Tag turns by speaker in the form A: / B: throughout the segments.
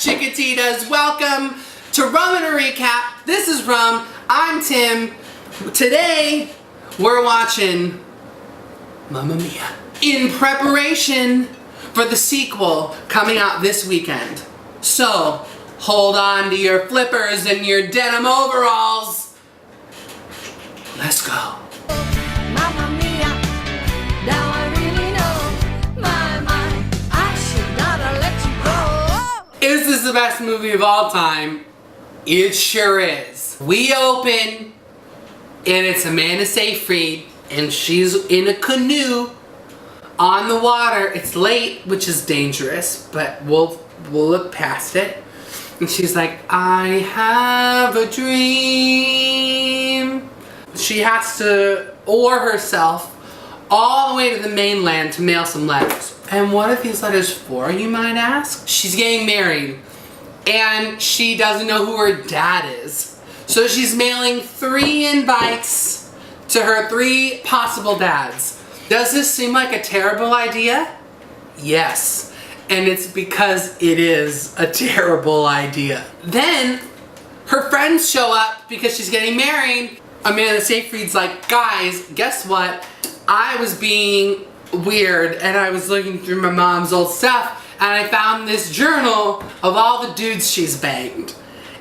A: Chiquititas. Welcome to Rum and a Recap. This is Rum. I'm Tim. Today, we're watching Mamma Mia in preparation for the sequel coming out this weekend. So, hold on to your flippers and your denim overalls. Let's go.
B: Mamma Mia, now I really know, my, I should not have let you go.
A: Is this the best movie of all time? It sure is. We open, and it's Amanda Seyfried, and she's in a canoe on the water. It's late, which is dangerous, but we'll look past it. And she's like, I have a dream. She has to oar herself all the way to the mainland to mail some letters. And what are these letters for, you might ask? She's getting married, and she doesn't know who her dad is. So she's mailing 3 invites to her 3 possible dads. Does this seem like a terrible idea? Yes. And it's because it is a terrible idea. Then her friends show up because she's getting married. Amanda Seyfried's like, guys, guess what? I was being weird and I was looking through my mom's old stuff and I found this journal of all the dudes she's banged.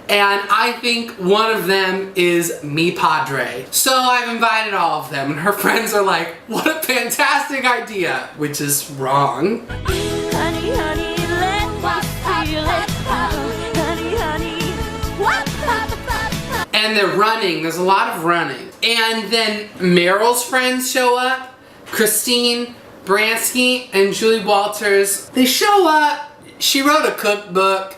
A: And I think one of them is me padre. So I've invited all of them and her friends are like, what a fantastic idea, which is wrong.
B: Honey, honey, let me feel it. Honey, honey, what?
A: And they're running, there's a lot of running. And then Meryl's friends show up, Christine Baranski and Julie Walters. They show up, she wrote a cookbook,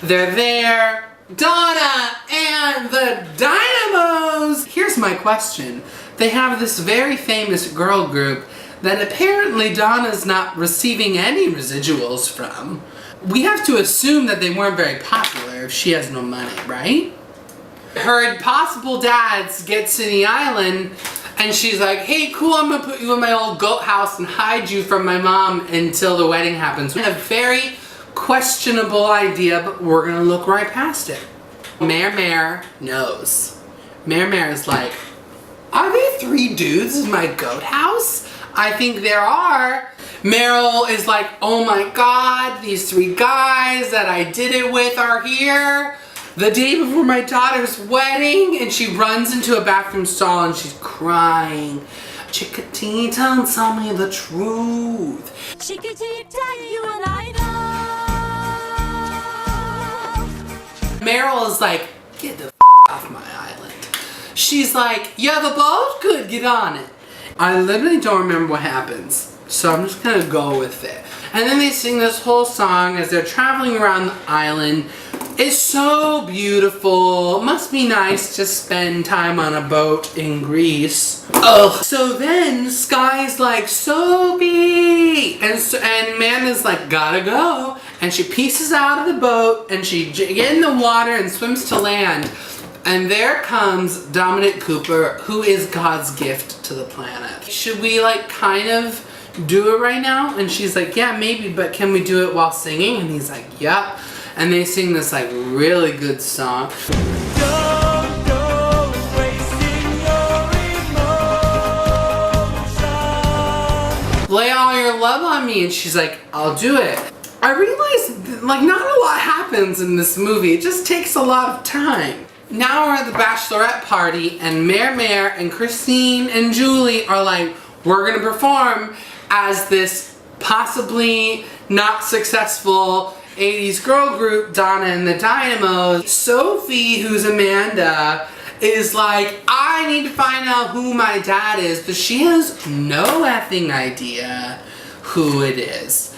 A: they're there. Donna and the Dynamos! Here's my question. They have this very famous girl group that apparently Donna's not receiving any residuals from. We have to assume that they weren't very popular if she has no money, right? Her possible dads get to the island and she's like, hey, cool, I'm gonna put you in my old goat house and hide you from my mom until the wedding happens. A very questionable idea, but we're gonna look right past it. Mare knows. Mare is like, are there 3 dudes in my goat house? I think there are. Meryl is like, oh my god, these 3 guys that I did it with are here the day before my daughter's wedding, and she runs into a bathroom stall and she's crying. Chiquitita, tell me the truth.
B: Chiquitita, you and I know.
A: Meryl is like, get the off my island. She's like, yeah, the boat could get on it. I literally don't remember what happens, so I'm just gonna go with it. And then they sing this whole song as they're traveling around the island. It's so beautiful. It must be nice to spend time on a boat in Greece. Ugh. So then Sky's like, Sophie! And Amanda's like, gotta go. And she pieces out of the boat and she gets in the water and swims to land. And there comes Dominic Cooper, who is God's gift to the planet. Should we like kind of do it right now? And she's like, yeah, maybe, but can we do it while singing? And he's like, yep. And they sing this like really good song.
C: Don't go wasting your emotion.
A: Lay all your love on me. And she's like, I'll do it. I realized like not a lot happens in this movie. It just takes a lot of time. Now we're at the bachelorette party and Mare and Christine and Julie are like, we're gonna perform as this possibly not successful 80s girl group, Donna and the Dynamos. Sophie, who's Amanda, is like, I need to find out who my dad is, but she has no effing idea who it is.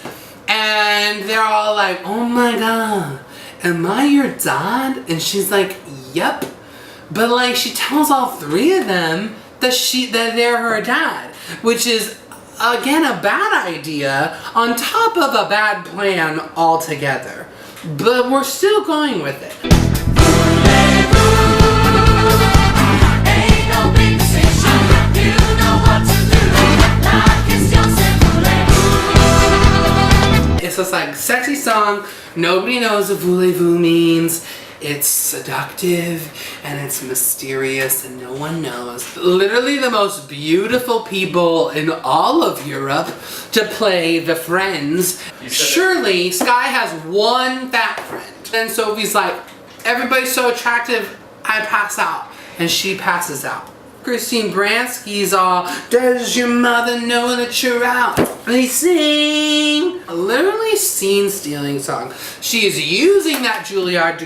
A: And they're all like, oh my god, am I your dad? And she's like, yep. But like she tells all 3 of them that they're her dad, which is again a bad idea on top of a bad plan altogether. But we're still going with it.
B: Ain't no big decision, you know what to do. Like it's your simple.
A: It's just like sexy song. Nobody knows what Voulez-Vous means. It's seductive and it's mysterious and no one knows. Literally the most beautiful people in all of Europe to play the friends. Surely Sky has one fat friend. And Sophie's like, everybody's so attractive, I pass out. And she passes out. Christine Baranski's all, does your mother know that you're out? They sing. A literally scene-stealing song. She's using that Juilliard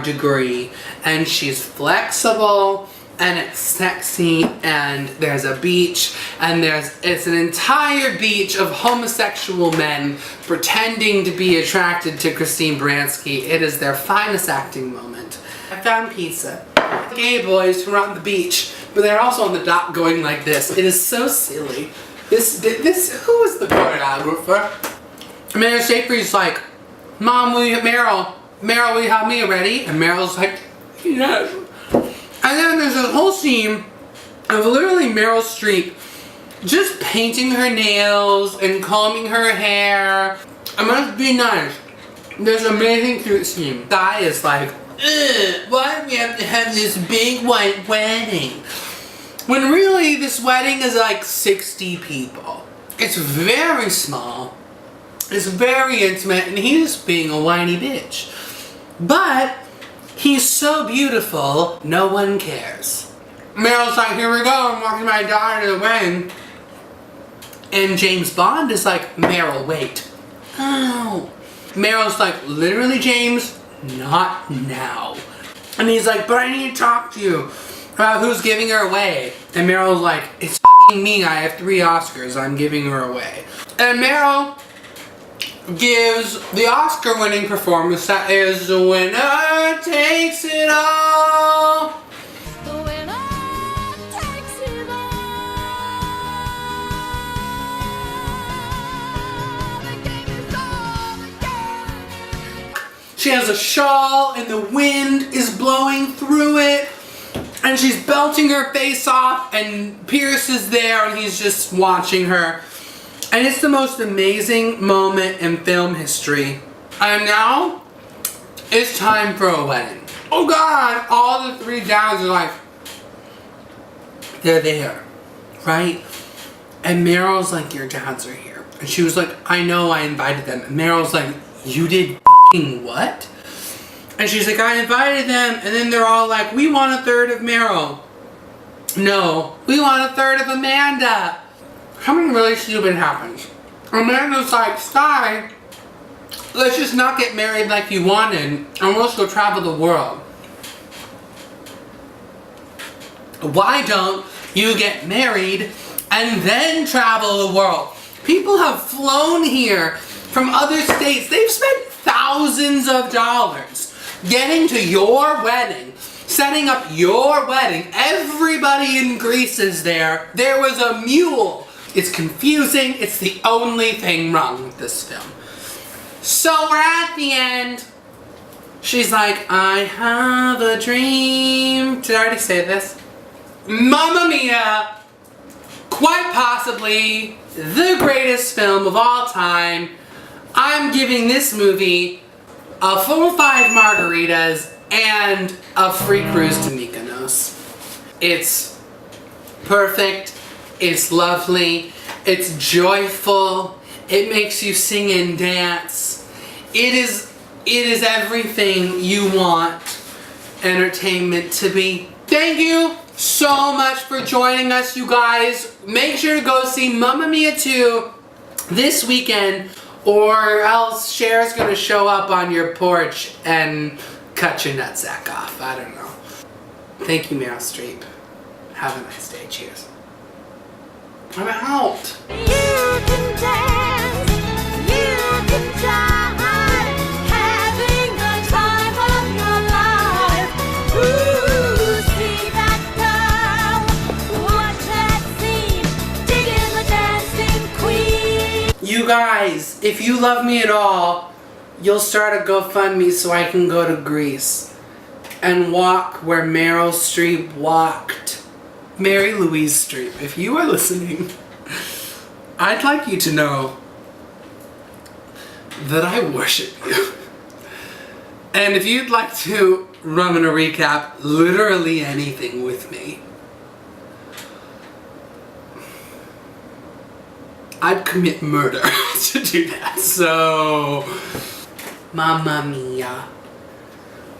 A: degree, and she's flexible, and it's sexy, and there's a beach, and it's an entire beach of homosexual men pretending to be attracted to Christine Baranski. It is their finest acting moment. I found pizza. Gay boys who are on the beach, but they're also on the dock going like this. It is so silly. Who is the choreographer? Meryl Shapely's like, Mom, Meryl, will you have me ready? And Meryl's like, yes. And then there's a whole scene of literally Meryl Streep just painting her nails and combing her hair. I must be nice. There's an amazing cute scene. Guy is like, why do we have to have this big white wedding? When really this wedding is like 60 people. It's very small. It's very intimate, and he's just being a whiny bitch. But he's so beautiful, no one cares. Meryl's like, here we go, I'm walking my daughter to the wedding. And James Bond is like, Meryl, wait. Oh. Meryl's like, literally, James, not now. And he's like, but I need to talk to you about who's giving her away. And Meryl's like, it's f***ing me, I have 3 Oscars, I'm giving her away. And Meryl gives the Oscar-winning performance that is the winner takes it all.
B: The winner takes it all. The game is on again.
A: She has a shawl and the wind is blowing through it. And she's belting her face off, and Pierce is there and he's just watching her. And it's the most amazing moment in film history. And now, it's time for a wedding. Oh God, all the 3 dads are like, they're there, right? And Meryl's like, your dads are here. And she was like, I know, I invited them. And Meryl's like, you did f***ing what? And she's like, I invited them. And then they're all like, we want 1/3 of Meryl. No, we want 1/3 of Amanda. Something really stupid happens. Amanda's like, Sky, let's just not get married like you wanted, and we'll just go travel the world. Why don't you get married and then travel the world? People have flown here from other states. They've spent thousands of dollars getting to your wedding, setting up your wedding. Everybody in Greece is there. There was a mule. It's confusing. It's the only thing wrong with this film. So we're at the end. She's like, I have a dream. Did I already say this? Mamma Mia! Quite possibly the greatest film of all time. I'm giving this movie a full 5 margaritas and a free cruise to Mykonos. It's perfect. It's lovely. It's joyful. It makes you sing and dance. It is everything you want entertainment to be. Thank you so much for joining us, you guys. Make sure to go see Mamma Mia 2 this weekend, or else Cher's gonna show up on your porch and cut your nutsack off. I don't know. Thank you, Meryl Streep. Have a nice day. Cheers. I'm out.
B: You can dance, you can die, having the time of your life. Ooh, see that girl, watch that scene, digging the dancing queen.
A: You guys, if you love me at all, you'll start a GoFundMe so I can go to Greece and walk where Meryl Streep walked. Mary Louise Streep, if you are listening, I'd like you to know that I worship you. And if you'd like to run a recap literally anything with me, I'd commit murder to do that. So, Mamma mia.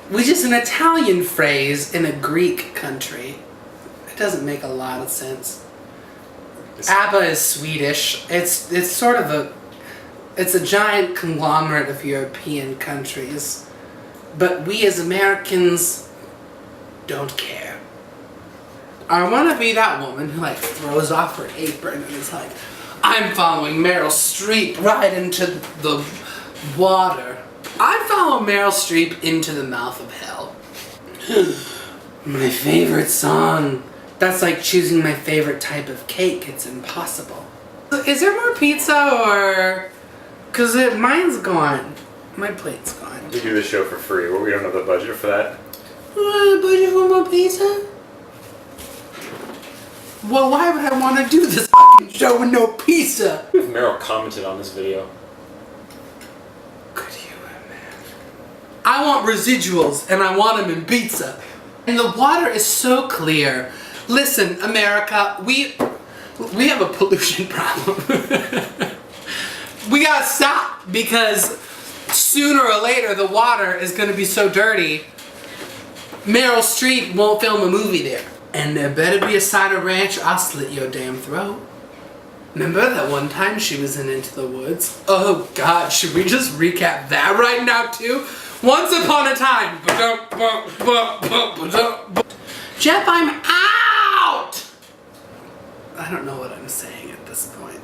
A: Which is an Italian phrase in a Greek country. It doesn't make a lot of sense. ABBA is Swedish. It's sort of it's a giant conglomerate of European countries. But we as Americans don't care. I want to be that woman who like throws off her apron and is like, I'm following Meryl Streep right into the water. I follow Meryl Streep into the mouth of hell. My favorite song. That's like choosing my favorite type of cake. It's impossible. Is there more pizza or... Cause mine's gone. My plate's gone.
D: We do the show for free. Well, we don't have the budget for that.
A: Budget for more pizza? Well, why would I want to do this fucking show with no pizza?
D: Meryl commented on this video.
A: Could you imagine? I want residuals and I want them in pizza. And the water is so clear. Listen, America, we have a pollution problem. We gotta stop because sooner or later the water is gonna be so dirty Meryl Streep won't film a movie there. And there better be a side of ranch, I'll slit your damn throat. Remember that one time she was in Into the Woods? Oh God, should we just recap that right now too? Once upon a time. Jeff, I'm out! I don't know what I'm saying at this point.